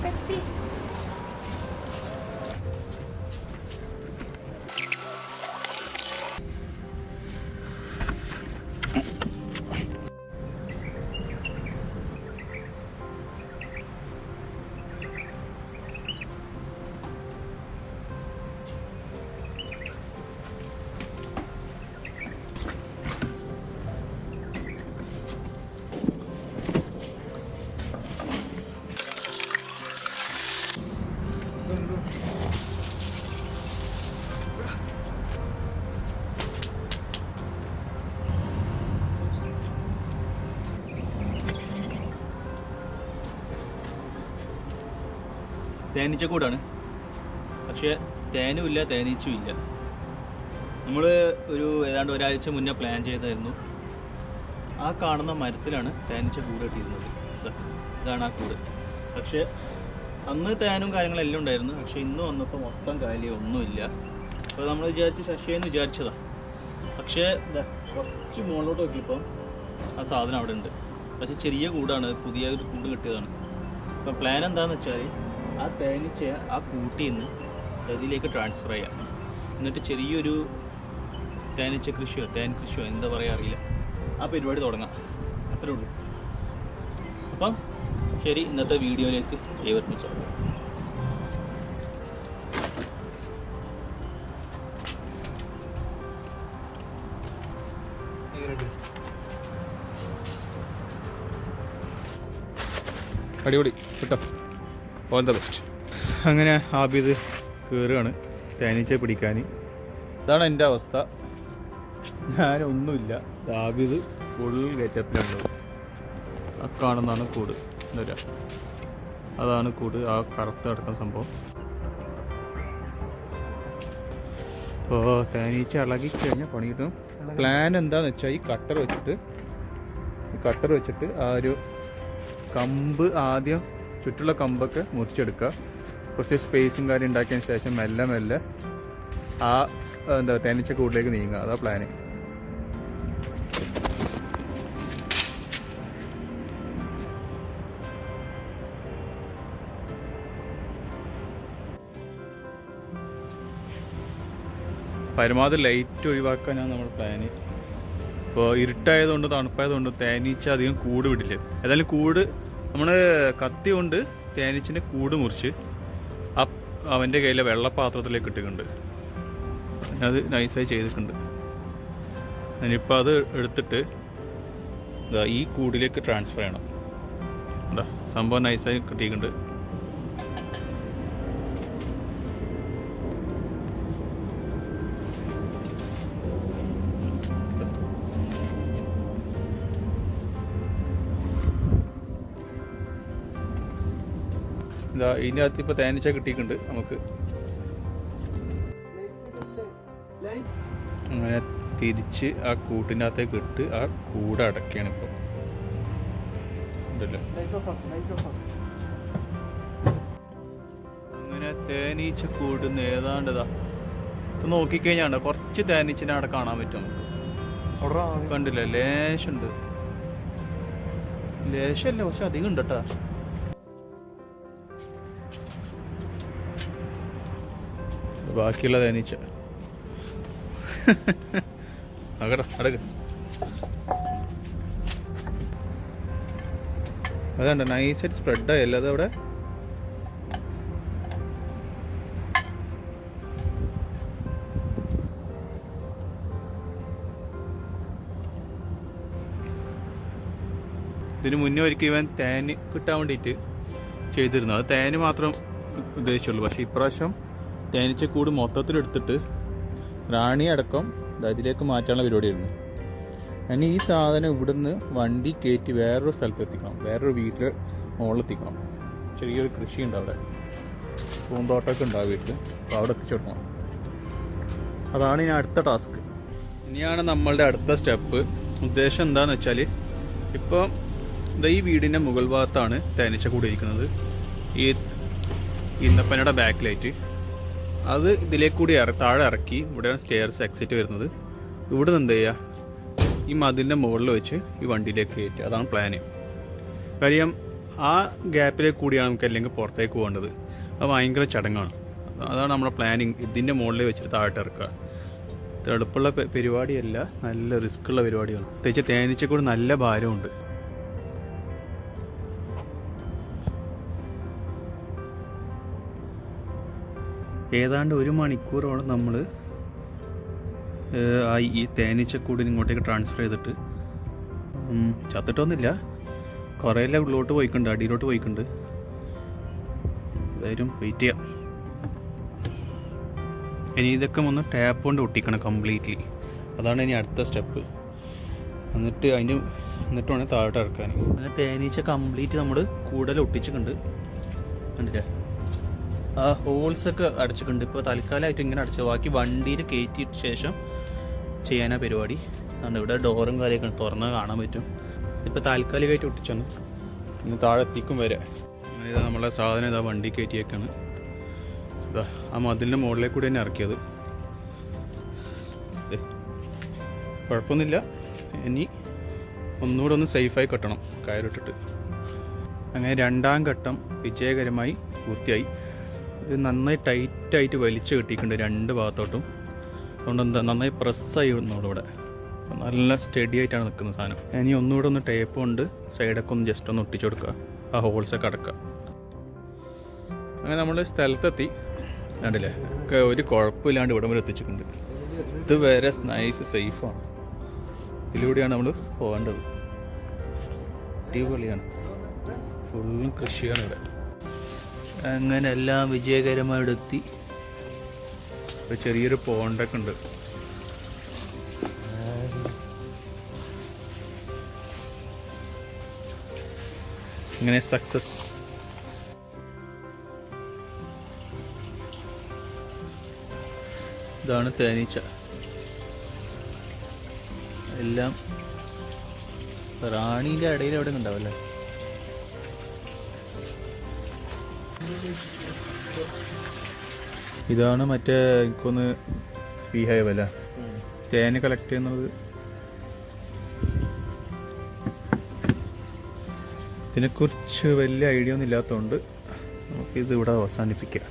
Let's see. തേനീച്ചക്കൂടാണ്, പക്ഷേ തേനുമില്ല തേനീച്ചയുമില്ല. നമ്മൾ ഏതാണ്ട് ഒരാഴ്ച മുന്നേ പ്ലാൻ ചെയ്തായിരുന്നു. ആ കാണുന്ന മരത്തിലാണ് തേനീച്ച കൂട് കെട്ടിയിരുന്നത്. ഇതാണ് ആ കൂട്. പക്ഷേ അന്ന് തേനും കാര്യങ്ങളെല്ലാം ഉണ്ടായിരുന്നു. പക്ഷേ ഇന്ന് വന്നപ്പോൾ മൊത്തം കാര്യം ഒന്നുമില്ല. അപ്പോൾ നമ്മൾ വിചാരിച്ച് ശശിയെന്ന് വിചാരിച്ചതാണ്. പക്ഷേ കുറച്ച് മുകളിലോട്ട് നോക്കിയപ്പോൾ ആ സാധനം അവിടെ ഉണ്ട്. പക്ഷേ ചെറിയ കൂടാണ്, പുതിയ ഒരു കൂട് കെട്ടിയതാണ്. അപ്പോൾ പ്ലാൻ എന്താണെന്ന് വെച്ചാൽ ആ തേനീച്ച ആ കൂട്ടിൽ നിന്ന് ഇതിലേക്ക് ട്രാൻസ്ഫർ ചെയ്യാം. എന്നിട്ട് ചെറിയൊരു തേനീച്ച കൃഷിയോ തേൻ കൃഷിയോ എന്താ പറയുക അറിയില്ല, ആ പരിപാടി തുടങ്ങാം. അത്രേ ഉള്ളൂ. അപ്പം ശരി, ഇന്നത്തെ വീഡിയോയിലേക്ക് ഏവർക്കും സ്വാഗതം. അടിപൊളി കേട്ടോ, ഓൾ ദ ബെസ്റ്റ്. അങ്ങനെ ആബിദ് കയറുകയാണ് തേനീച്ച പിടിക്കാൻ. ഇതാണ് എൻ്റെ അവസ്ഥ. ഞാനൊന്നുമില്ല. ആബിദ് ഫുൾ ഗെറ്റപ്പിലുള്ളത്. ആ കാണുന്നതാണ് കൂട്. എന്താ, അതാണ് കൂട്, ആ കറുത്ത് കിടക്കുന്ന സംഭവം. അപ്പോൾ തേനീച്ച ഇളകി കഴിഞ്ഞാൽ പണി കിട്ടും. പ്ലാൻ എന്താണെന്ന് വെച്ചാൽ ഈ കട്ടർ വെച്ചിട്ട് ആ ഒരു കമ്പ് ആദ്യം ചുറ്റുള്ള കമ്പൊക്കെ മുറിച്ചെടുക്കുക. കുറച്ച് സ്പേസും കാര്യം ഉണ്ടാക്കിയതിന് ശേഷം മെല്ലെ മെല്ലെ ആ തേനീച്ച കൂട്ടിലേക്ക് നീങ്ങുക. അതാ പ്ലാന്. പരമാവധി ലൈറ്റ് ഒഴിവാക്കാനാണ് നമ്മുടെ പ്ലാന്. ഇപ്പോൾ ഇരുട്ടായതുകൊണ്ട് തണുപ്പായതുകൊണ്ട് തേനീച്ച അധികം കൂട് വിടില്ല. ഏതായാലും കൂട് നമ്മൾ കത്തി കൊണ്ട് തേനീച്ചിൻ്റെ കൂട് മുറിച്ച് അവൻ്റെ കയ്യിലെ വെള്ളപ്പാത്രത്തിലേക്ക് ഇട്ടിട്ടുണ്ട്. അത് നൈസായി ചെയ്തിട്ടുണ്ട്. ഞാനിപ്പോൾ അത് എടുത്തിട്ട് ഈ കൂടിലേക്ക് ട്രാൻസ്ഫർ ചെയ്യണം. എന്താ സംഭവം നൈസായി കിട്ടിയിട്ടുണ്ട്. ഇതിൻ്റെ അകത്ത് ഇപ്പോൾ തേനീച്ച കിട്ടിയിട്ടുണ്ട് നമുക്ക്. അങ്ങനെ തിരിച്ച് ആ കൂട്ടിൻ്റെ അകത്തേക്ക് ഇട്ട് ആ കൂട് അടയ്ക്കുകയാണ് ഇപ്പോൾ. ഉണ്ടല്ലോ, അങ്ങനെ തേനീച്ച കൂടുന്ന ഏതാണ്ടതാ ഇപ്പം നോക്കിക്കഴിഞ്ഞാണ്ട് കുറച്ച് തേനീച്ചനെ അവിടെ കാണാൻ പറ്റും നമുക്ക്. കണ്ടില്ല, ലേശമുണ്ട്. ലേശമല്ല, പക്ഷെ അധികം ഉണ്ട് കേട്ടോ. ബാക്കിയുള്ള തേനീച്ച അടക്ക്. അതുണ്ട് നൈസായിട്ട് സ്പ്രെഡായല്ലോ അത് അവിടെ. ഇതിന് മുന്നേ ഒരിക്കൽ ഇവൻ തേന് കിട്ടാൻ വേണ്ടിയിട്ട് ചെയ്തിരുന്നു. അത് തേന് മാത്രം ഉദ്ദേശിച്ചുള്ളൂ. പക്ഷേ ഇപ്രാവശ്യം തേനീച്ചക്കൂട് മൊത്തത്തിലെടുത്തിട്ട് റാണി അടക്കം ഇതിലേക്ക് മാറ്റാനുള്ള പരിപാടിയായിരുന്നു. ഇനി ഈ സാധനം ഇവിടുന്ന് വണ്ടി കയറ്റി വേറൊരു സ്ഥലത്ത് എത്തിക്കണം, വേറൊരു വീട്ടിൽ മുകളിലെത്തിക്കണം. ചെറിയൊരു കൃഷിയുണ്ട് അവിടെ, പൂന്തോട്ടമൊക്കെ ഉണ്ടാവും വീട്ടിൽ. അപ്പോൾ അവിടെ എത്തിച്ചെടുക്കണം. അതാണ് ഇനി അടുത്ത ടാസ്ക്. ഇനിയാണ് നമ്മളുടെ അടുത്ത സ്റ്റെപ്പ്. ഉദ്ദേശം എന്താണെന്ന് വെച്ചാൽ, ഇപ്പോൾ ഈ വീടിൻ്റെ മുകൾ ഭാഗത്താണ് തേനീച്ചക്കൂട് ഇരിക്കുന്നത്. ഈ ഇന്നപ്പനയുടെ ബാക്ക് ലൈറ്റ് അത് ഇതിലേക്ക് കൂടി താഴെ ഇറക്കി ഇവിടെയാണ് സ്റ്റെയർസ് എക്സിറ്റ് വരുന്നത്. ഇവിടെ നിന്ന് എന്ത് ചെയ്യുക, ഈ മതിലിൻ്റെ മുകളിൽ വെച്ച് ഈ വണ്ടിയിലേക്ക് കയറ്റുക. അതാണ് പ്ലാന്. കാര്യം ആ ഗ്യാപ്പിലേക്ക് കൂടിയാണ് നമുക്ക് അല്ലെങ്കിൽ പുറത്തേക്ക് പോകേണ്ടത്. അത് ഭയങ്കര ചടങ്ങാണ്. അതാണ് നമ്മുടെ പ്ലാനിങ്. ഇതിൻ്റെ മുകളിൽ വെച്ചിട്ട് താഴോട്ട് ഇറക്കുക. എളുപ്പമുള്ള പരിപാടിയല്ല, നല്ല റിസ്ക് ഉള്ള പരിപാടിയാണ്. പ്രത്യേകിച്ച് തേനീച്ചക്കൂട് നല്ല ഭാരമുണ്ട്. ഏതാണ്ട് 1 മണിക്കൂറോളം നമ്മൾ ഈ തേനീച്ചക്കൂടിന് ഇങ്ങോട്ടേക്ക് ട്രാൻസ്ഫർ ചെയ്തിട്ട് ചത്തിട്ടൊന്നുമില്ല, കുറേ എല്ലാം ഉള്ളിലോട്ട് പോയിക്കുണ്ട്, അടിയിലോട്ട് പോയിക്കുണ്ട്. എന്തായാലും വെയിറ്റ് ചെയ്യാം. ഇനി ഇതൊക്കെ ഒന്ന് ടാപ്പ് കൊണ്ട് ഒട്ടിക്കണം കംപ്ലീറ്റ്ലി. അതാണ് ഇനി അടുത്ത സ്റ്റെപ്പ്. എന്നിട്ട് വേണം താഴോട്ട് ഇറക്കാൻ. അങ്ങനെ തേനീച്ച കംപ്ലീറ്റ് നമ്മൾ കൂടുതൽ ഒട്ടിച്ചിട്ടുണ്ട്. കണ്ടില്ലേ, ആ ഹോൾസൊക്കെ അടച്ചിട്ടുണ്ട്. ഇപ്പോൾ തൽക്കാലമായിട്ട് ഇങ്ങനെ അടച്ചു, ബാക്കി വണ്ടിയിൽ കയറ്റിയിട്ട് ശേഷം ചെയ്യാനാ പരിപാടി. അതുകൊണ്ട് ഇവിടെ ഡോറും കാര്യമൊക്കെ തുറന്നാൽ കാണാൻ പറ്റും. ഇപ്പോൾ താൽക്കാലികമായിട്ട് ഒട്ടിച്ചാണ്, ഇന്ന് താഴെ എത്തിക്കും വരെ. അങ്ങനെ ഇതാ നമ്മളെ സാധനം ഇതാ വണ്ടി കയറ്റിയേക്കാണ്. ഇതാ ആ മതിലിൻ്റെ മുകളിലേക്ക് കൂടി തന്നെ ഇറക്കിയത്. കുഴപ്പമൊന്നുമില്ല. ഇനി ഒന്നുകൂടെ ഒന്ന് സേഫായി കെട്ടണം കയറിട്ടിട്ട്. അങ്ങനെ 2ാം ഘട്ടം വിജയകരമായി പൂർത്തിയായി. ഇത് നന്നായി ടൈറ്റായിട്ട് വലിച്ചു കെട്ടിയിട്ടുണ്ട് 2 ഭാഗത്തോട്ടും. അതുകൊണ്ട് എന്താ നന്നായി പ്രസ്സായി ഇവിടെ നല്ല സ്റ്റഡി ആയിട്ടാണ് നിൽക്കുന്ന സാധനം. ഇനി ഒന്നുകൂടെ ഒന്ന് ടേപ്പ് കൊണ്ട് സൈഡൊക്കെ ഒന്ന് ജസ്റ്റ് ഒന്ന് ഒട്ടിച്ചു കൊടുക്കുക, ആ ഹോൾസൊക്കെ അടക്കുക. അങ്ങനെ നമ്മൾ സ്ഥലത്തെത്തി. കണ്ടില്ലേ, ഒക്കെ ഒരു കുഴപ്പമില്ലാണ്ട് ഇവിടം വരെ എത്തിച്ചിട്ടുണ്ട്. ഇത് വരെ നൈസ് സേഫാണ്. ഇതിലൂടെയാണ് നമ്മൾ പോകേണ്ടത്. അടിപൊളിയാണ്, ഫുള്ളും കൃഷിയാണ് ഇവിടെ. അങ്ങനെ എല്ലാം വിജയകരമായി എത്തി. ചെറിയൊരു പോണ്ടൊക്കെ ഉണ്ട്. ഇങ്ങനെ സക്സസ്. ഇതാണ് തേനീച്ച. എല്ലാം റാണീൻ്റെ ഇടയിൽ എവിടെ ഉണ്ടാവല്ലേ. ഇതാണ് മറ്റേ എനിക്കൊന്ന് ബീഹൈവ് അല്ല, തേന് കളക്ട് ചെയ്യുന്നത്. ഇതിനെക്കുറിച്ച് വലിയ ഐഡിയ ഒന്നും ഇല്ലാത്തതുകൊണ്ട് നമുക്കിത് ഇവിടെ അവസാനിപ്പിക്കാം.